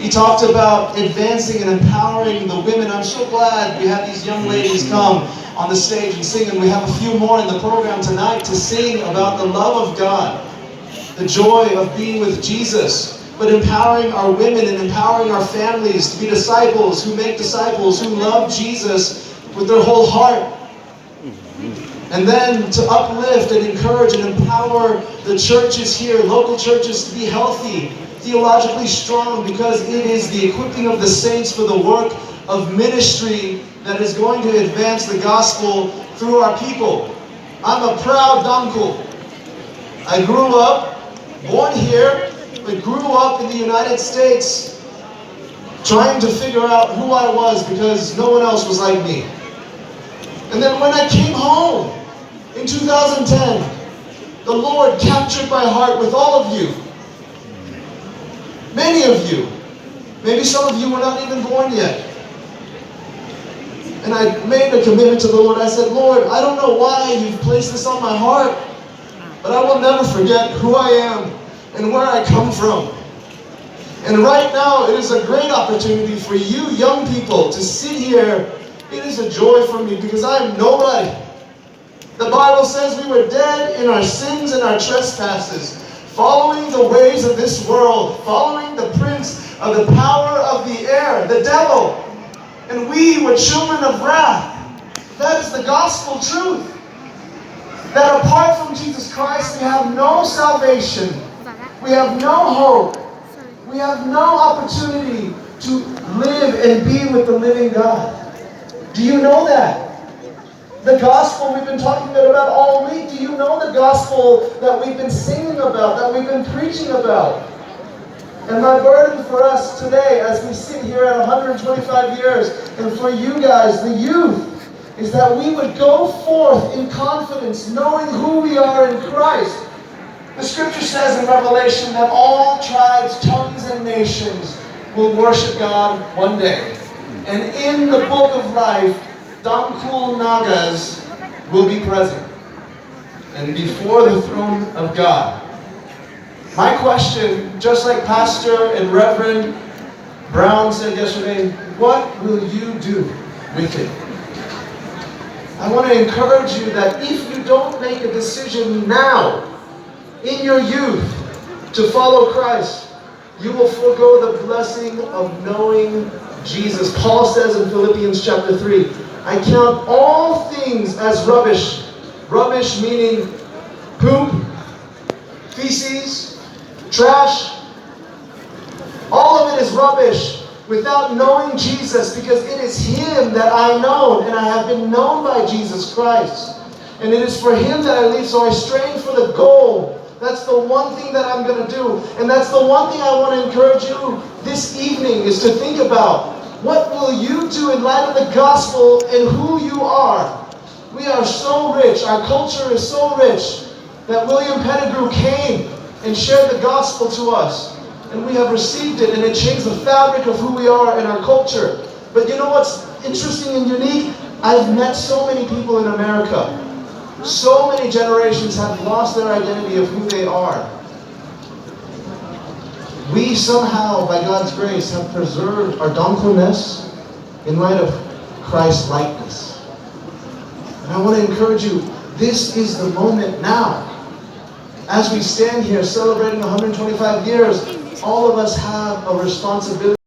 He talked about advancing and empowering the women. I'm so glad we had these young ladies come on the stage and sing, and we have a few more in the program tonight to sing about the love of God, the joy of being with Jesus, but empowering our women and empowering our families to be disciples, who make disciples, who love Jesus with their whole heart. And then to uplift and encourage and empower the churches here, local churches, to be healthy, theologically strong, because it is the equipping of the saints for the work of ministry that is going to advance the gospel through our people. I'm a proud Tangkhul. I grew up, born here, but grew up in the United States trying to figure out who I was because no one else was like me. And then when I came home in 2010, the Lord captured my heart with all of you. Many of you. Maybe some of you were not even born yet. And I made a commitment to the Lord. I said, Lord, I don't know why you've placed this on my heart, but I will never forget who I am and where I come from. And right now, it is a great opportunity for you young people to sit here. It is a joy for me because I am nobody. The Bible says we were dead in our sins and our trespasses, following the ways of this world, following the prince of the power of the air, the devil. And we were children of wrath. That is the gospel truth. That apart from Jesus Christ, we have no salvation. We have no hope. We have no opportunity to live and be with the living God. Do you know that? The gospel we've been talking about all week. Do you know the gospel that we've been singing about, that we've been preaching about? And my burden for us today, as we sit here at 125 years, and for you guys, the youth, is that we would go forth in confidence, knowing who we are in Christ. The scripture says in Revelation that all tribes, tongues, and nations will worship God one day. And in the book of life, Tangkhul Nagas will be present and before the throne of God. My question, just like Pastor and Reverend Brown said yesterday, what will you do with it? I want to encourage you that if you don't make a decision now, in your youth, to follow Christ, you will forego the blessing of knowing Jesus. Paul says in Philippians chapter 3, I count all things as rubbish. Rubbish meaning poop, feces, trash. All of it is rubbish without knowing Jesus, because it is Him that I know, and I have been known by Jesus Christ. And it is for Him that I live, so I strain for the goal. That's the one thing that I'm going to do. And that's the one thing I want to encourage you this evening, is to think about. What will you do in light of the gospel and who you are? We are so rich. Our culture is so rich that William Pettigrew came and shared the gospel to us. And we have received it, and it changed the fabric of who we are in our culture. But you know what's interesting and unique? I've met so many people in America. So many generations have lost their identity of who they are. We somehow, by God's grace, have preserved our Tangkhulness in light of Christ's likeness. And I want to encourage you, this is the moment now. As we stand here celebrating 125 years, all of us have a responsibility.